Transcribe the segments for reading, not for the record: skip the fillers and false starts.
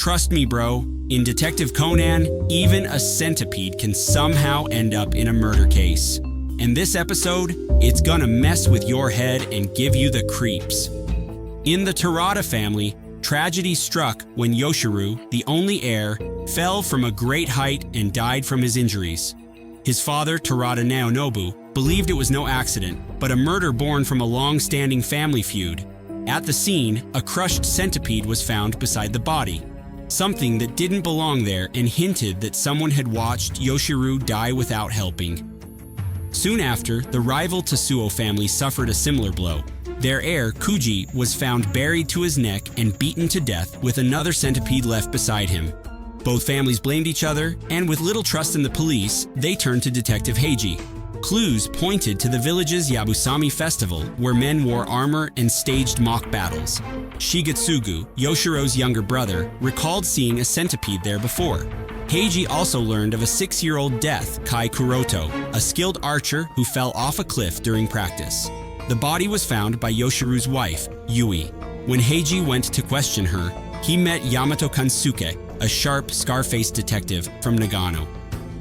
Trust me, bro, in Detective Conan, even a centipede can somehow end up in a murder case. And this episode, it's gonna mess with your head and give you the creeps. In the Terada family, tragedy struck when Yoshiru, the only heir, fell from a great height and died from his injuries. His father, Terada Naonobu, believed it was no accident, but a murder born from a long-standing family feud. At the scene, a crushed centipede was found beside the body, something that didn't belong there and hinted that someone had watched Yoshiru die without helping. Soon after, the rival Tasuo family suffered a similar blow. Their heir, Kuji, was found buried to his neck and beaten to death with another centipede left beside him. Both families blamed each other, and with little trust in the police, they turned to Detective Heiji. Clues pointed to the village's Yabusami festival, where men wore armor and staged mock battles. Shigetsugu, Yoshiro's younger brother, recalled seeing a centipede there before. Heiji also learned of a 6-year-old death, Kai Kuroto, a skilled archer who fell off a cliff during practice. The body was found by Yoshiru's wife, Yui. When Heiji went to question her, he met Yamato Kansuke, a sharp, scar-faced detective from Nagano.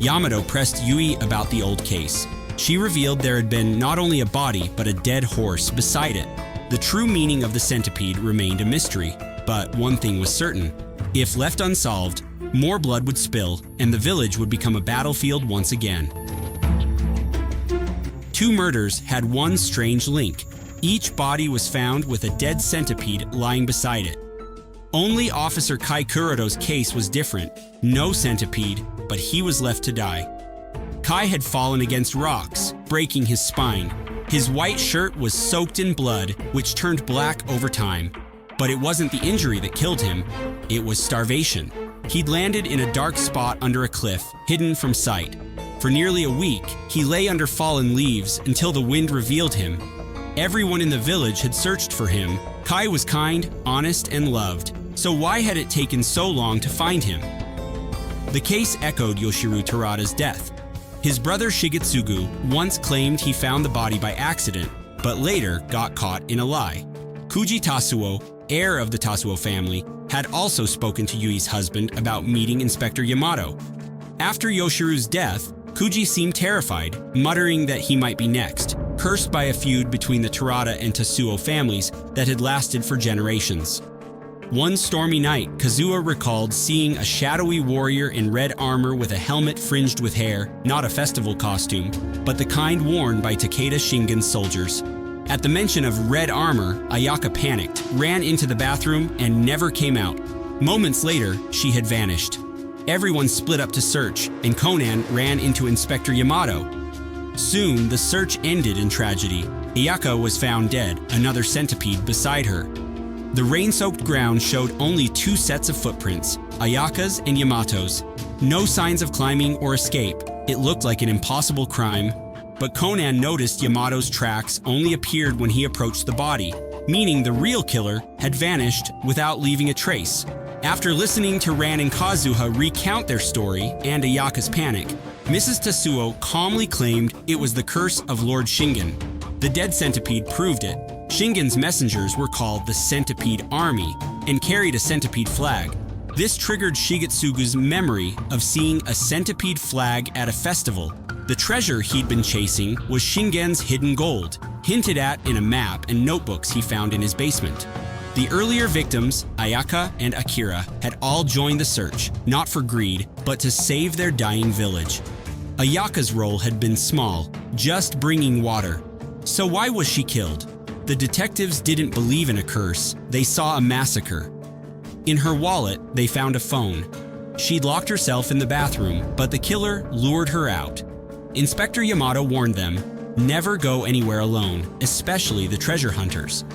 Yamato pressed Yui about the old case. She revealed there had been not only a body, but a dead horse beside it. The true meaning of the centipede remained a mystery, but one thing was certain. If left unsolved, more blood would spill, and the village would become a battlefield once again. Two murders had one strange link. Each body was found with a dead centipede lying beside it. Only Officer Kai Kuroto's case was different. No centipede, but he was left to die. Kai had fallen against rocks, breaking his spine. His white shirt was soaked in blood, which turned black over time. But it wasn't the injury that killed him, it was starvation. He'd landed in a dark spot under a cliff, hidden from sight. For nearly a week, he lay under fallen leaves until the wind revealed him. Everyone in the village had searched for him. Kai was kind, honest, and loved. So why had it taken so long to find him? The case echoed Yoshiru Terada's death. His brother Shigetsugu once claimed he found the body by accident, but later got caught in a lie. Kuji Tasuo, heir of the Tasuo family, had also spoken to Yui's husband about meeting Inspector Yamato. After Yoshiru's death, Kuji seemed terrified, muttering that he might be next, cursed by a feud between the Terada and Tasuo families that had lasted for generations. One stormy night, Kazuha recalled seeing a shadowy warrior in red armor with a helmet fringed with hair, not a festival costume, but the kind worn by Takeda Shingen's soldiers. At the mention of red armor, Ayaka panicked, ran into the bathroom, and never came out. Moments later, she had vanished. Everyone split up to search, and Conan ran into Inspector Yamato. Soon, the search ended in tragedy. Ayaka was found dead, another centipede beside her. The rain-soaked ground showed only 2 sets of footprints, Ayaka's and Yamato's. No signs of climbing or escape. It looked like an impossible crime. But Conan noticed Yamato's tracks only appeared when he approached the body, meaning the real killer had vanished without leaving a trace. After listening to Ran and Kazuha recount their story and Ayaka's panic, Mrs. Tasuo calmly claimed it was the curse of Lord Shingen. The dead centipede proved it. Shingen's messengers were called the Centipede Army and carried a centipede flag. This triggered Shigetsugu's memory of seeing a centipede flag at a festival. The treasure he'd been chasing was Shingen's hidden gold, hinted at in a map and notebooks he found in his basement. The earlier victims, Ayaka and Akira, had all joined the search, not for greed, but to save their dying village. Ayaka's role had been small, just bringing water. So why was she killed? The detectives didn't believe in a curse, they saw a massacre. In her wallet, they found a phone. She'd locked herself in the bathroom, but the killer lured her out. Inspector Yamato warned them, never go anywhere alone, especially the treasure hunters.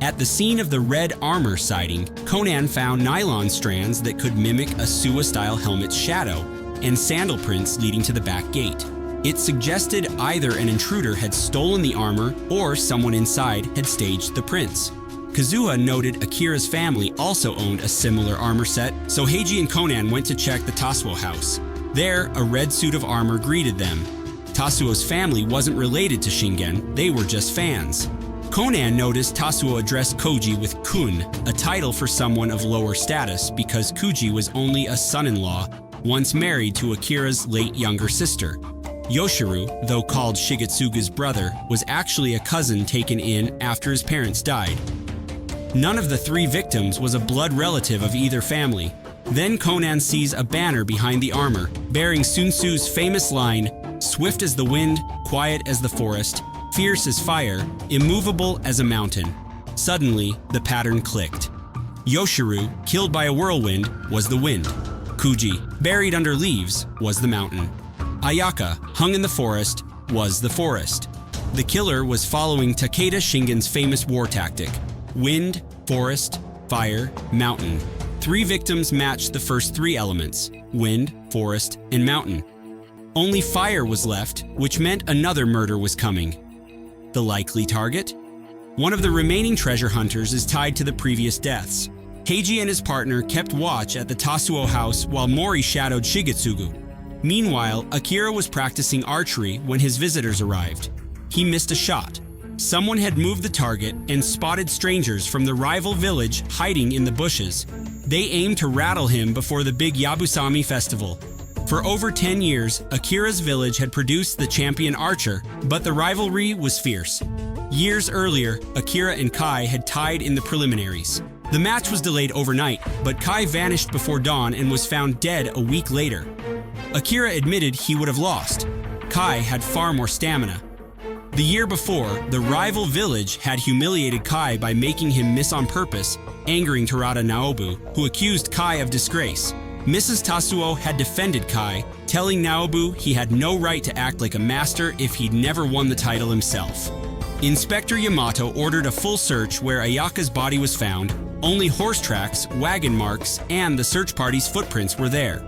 At the scene of the red armor sighting, Conan found nylon strands that could mimic a Suwa-style helmet's shadow, and sandal prints leading to the back gate. It suggested either an intruder had stolen the armor or someone inside had staged the prints. Kazuha noted Akira's family also owned a similar armor set, so Heiji and Conan went to check the Tasuo house. There, a red suit of armor greeted them. Tasuo's family wasn't related to Shingen, they were just fans. Conan noticed Tasuo addressed Koji with kun, a title for someone of lower status because Kuji was only a son-in-law, once married to Akira's late younger sister. Yoshiru, though called Shigetsugu's brother, was actually a cousin taken in after his parents died. None of the three victims was a blood relative of either family. Then Conan sees a banner behind the armor, bearing Sun Tzu's famous line, "Swift as the wind, quiet as the forest, fierce as fire, immovable as a mountain." Suddenly, the pattern clicked. Yoshiru, killed by a whirlwind, was the wind. Kuji, buried under leaves, was the mountain. Ayaka, hung in the forest, was the forest. The killer was following Takeda Shingen's famous war tactic: wind, forest, fire, mountain. Three victims matched the first three elements: wind, forest, and mountain. Only fire was left, which meant another murder was coming. The likely target? One of the remaining treasure hunters is tied to the previous deaths. Heiji and his partner kept watch at the Tasuo house while Mori shadowed Shigetsugu. Meanwhile, Akira was practicing archery when his visitors arrived. He missed a shot. Someone had moved the target and spotted strangers from the rival village hiding in the bushes. They aimed to rattle him before the big Yabusame festival. For over 10 years, Akira's village had produced the champion archer, but the rivalry was fierce. Years earlier, Akira and Kai had tied in the preliminaries. The match was delayed overnight, but Kai vanished before dawn and was found dead a week later. Akira admitted he would have lost. Kai had far more stamina. The year before, the rival village had humiliated Kai by making him miss on purpose, angering Terada Naobu, who accused Kai of disgrace. Mrs. Tasuo had defended Kai, telling Naobu he had no right to act like a master if he'd never won the title himself. Inspector Yamato ordered a full search where Ayaka's body was found. Only horse tracks, wagon marks, and the search party's footprints were there.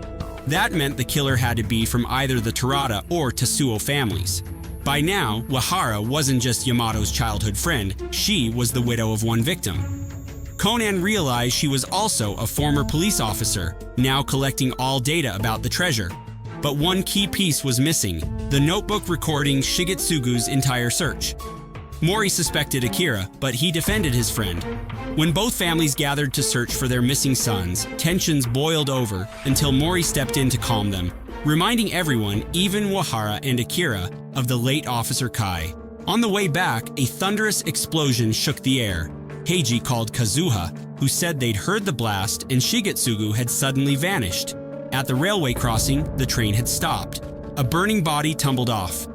That meant the killer had to be from either the Terada or Tasuo families. By now, Wahara wasn't just Yamato's childhood friend, she was the widow of one victim. Conan realized she was also a former police officer, now collecting all data about the treasure. But one key piece was missing, the notebook recording Shigetsugu's entire search. Mori suspected Akira, but he defended his friend. When both families gathered to search for their missing sons, tensions boiled over until Mori stepped in to calm them, reminding everyone, even Wahara and Akira, of the late Officer Kai. On the way back, a thunderous explosion shook the air. Heiji called Kazuha, who said they'd heard the blast and Shigetsugu had suddenly vanished. At the railway crossing, the train had stopped. A burning body tumbled off.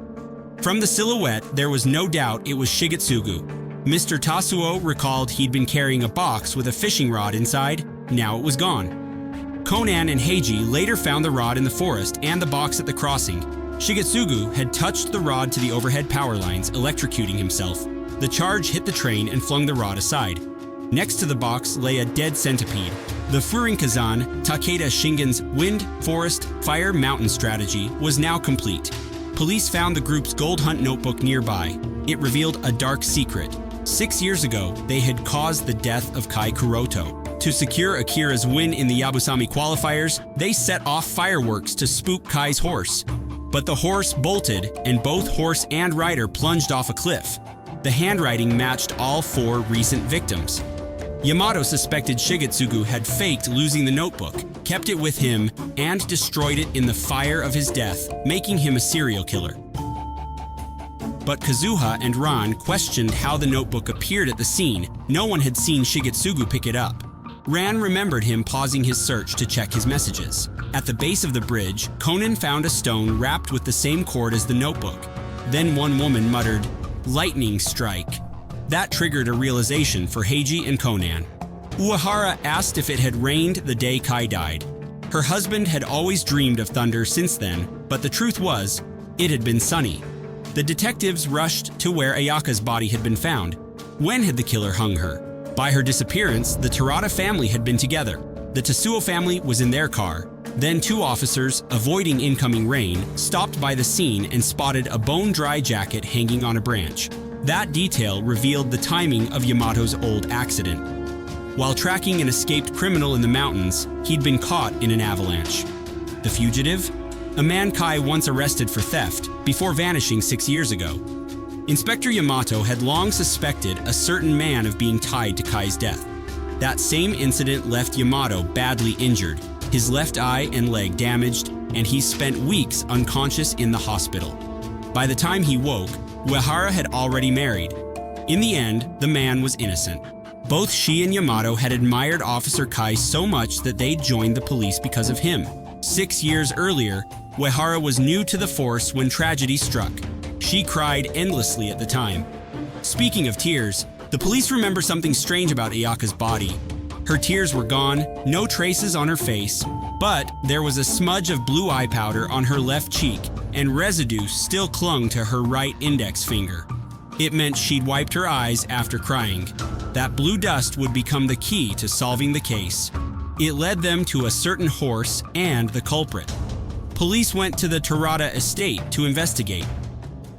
From the silhouette, there was no doubt it was Shigetsugu. Mr. Tasuo recalled he'd been carrying a box with a fishing rod inside. Now it was gone. Conan and Heiji later found the rod in the forest and the box at the crossing. Shigetsugu had touched the rod to the overhead power lines, electrocuting himself. The charge hit the train and flung the rod aside. Next to the box lay a dead centipede. The Furinkazan, Takeda Shingen's wind, forest, fire, mountain strategy was now complete. Police found the group's gold hunt notebook nearby. It revealed a dark secret. 6 years ago, they had caused the death of Kai Kuroto. To secure Akira's win in the Yabusame qualifiers, they set off fireworks to spook Kai's horse. But the horse bolted, and both horse and rider plunged off a cliff. The handwriting matched all 4 recent victims. Yamato suspected Shigetsugu had faked losing the notebook, kept it with him, and destroyed it in the fire of his death, making him a serial killer. But Kazuha and Ran questioned how the notebook appeared at the scene. No one had seen Shigetsugu pick it up. Ran remembered him pausing his search to check his messages. At the base of the bridge, Conan found a stone wrapped with the same cord as the notebook. Then one woman muttered, "Lightning strike." That triggered a realization for Heiji and Conan. Uehara asked if it had rained the day Kai died. Her husband had always dreamed of thunder since then, but the truth was, it had been sunny. The detectives rushed to where Ayaka's body had been found. When had the killer hung her? By her disappearance, the Terada family had been together. The Tasuo family was in their car. Then 2 officers, avoiding incoming rain, stopped by the scene and spotted a bone-dry jacket hanging on a branch. That detail revealed the timing of Yamato's old accident. While tracking an escaped criminal in the mountains, he'd been caught in an avalanche. The fugitive? A man Kai once arrested for theft, before vanishing 6 years ago. Inspector Yamato had long suspected a certain man of being tied to Kai's death. That same incident left Yamato badly injured, his left eye and leg damaged, and he spent weeks unconscious in the hospital. By the time he woke, Uehara had already married. In the end, the man was innocent. Both she and Yamato had admired Officer Kai so much that they'd joined the police because of him. 6 years earlier, Uehara was new to the force when tragedy struck. She cried endlessly at the time. Speaking of tears, the police remember something strange about Ayaka's body. Her tears were gone, no traces on her face, but there was a smudge of blue eye powder on her left cheek, and residue still clung to her right index finger. It meant she'd wiped her eyes after crying. That blue dust would become the key to solving the case. It led them to a certain horse and the culprit. Police went to the Terada estate to investigate.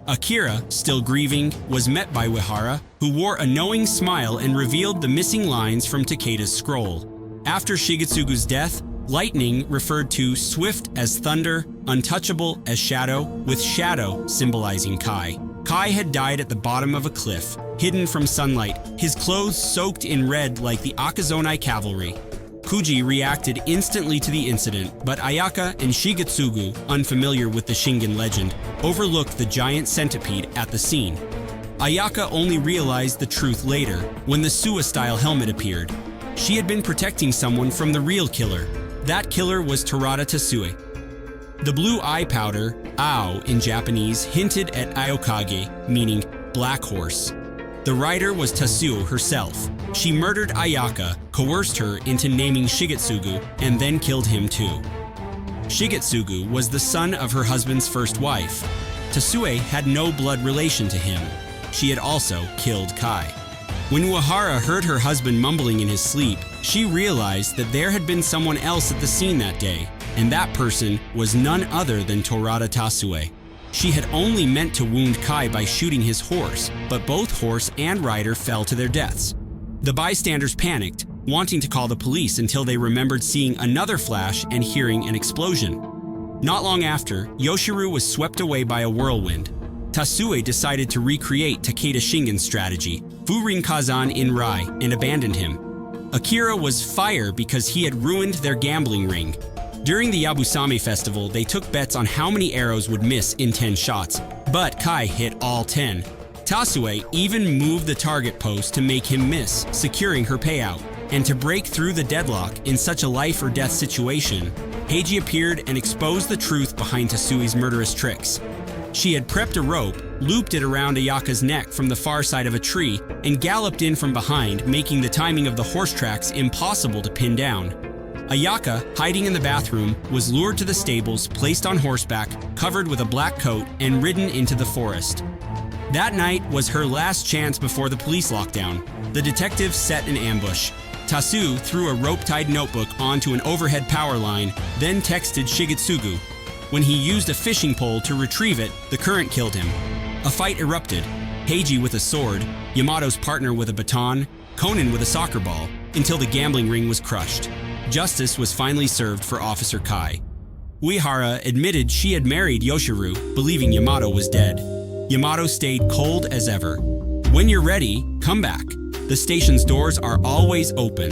Akira, still grieving, was met by Uehara, who wore a knowing smile and revealed the missing lines from Takeda's scroll. After Shigetsugu's death, lightning referred to swift as thunder, untouchable as shadow, with shadow symbolizing Kai. Kai had died at the bottom of a cliff, hidden from sunlight, his clothes soaked in red like the Akazonai cavalry. Kuji reacted instantly to the incident, but Ayaka and Shigetsugu, unfamiliar with the Shingen legend, overlooked the giant centipede at the scene. Ayaka only realized the truth later, when the Suwa-style helmet appeared. She had been protecting someone from the real killer. That killer was Terada Tasue. The blue eye powder, Ao in Japanese, hinted at Ayokage, meaning black horse. The rider was Tasuo herself. She murdered Ayaka, coerced her into naming Shigetsugu, and then killed him too. Shigetsugu was the son of her husband's first wife. Tasue had no blood relation to him. She had also killed Kai. When Uehara heard her husband mumbling in his sleep, she realized that there had been someone else at the scene that day, and that person was none other than Terada Tasue. She had only meant to wound Kai by shooting his horse, but both horse and rider fell to their deaths. The bystanders panicked, wanting to call the police until they remembered seeing another flash and hearing an explosion. Not long after, Yoshiru was swept away by a whirlwind. Tasue decided to recreate Takeda Shingen's strategy, Furin Kazan in Rai, and abandoned him. Akira was fire because he had ruined their gambling ring. During the Yabusame festival, they took bets on how many arrows would miss in 10 shots, but Kai hit all 10. Tasue even moved the target post to make him miss, securing her payout. And to break through the deadlock in such a life or death situation, Heiji appeared and exposed the truth behind Tasue's murderous tricks. She had prepped a rope, looped it around Ayaka's neck from the far side of a tree, and galloped in from behind, making the timing of the horse tracks impossible to pin down. Ayaka, hiding in the bathroom, was lured to the stables, placed on horseback, covered with a black coat, and ridden into the forest. That night was her last chance before the police lockdown. The detectives set an ambush. Tasu threw a rope-tied notebook onto an overhead power line, then texted Shigetsugu. When he used a fishing pole to retrieve it, the current killed him. A fight erupted. Heiji with a sword, Yamato's partner with a baton, Conan with a soccer ball, until the gambling ring was crushed. Justice was finally served for Officer Kai. Uehara admitted she had married Yoshiru, believing Yamato was dead. Yamato stayed cold as ever. When you're ready, come back. The station's doors are always open.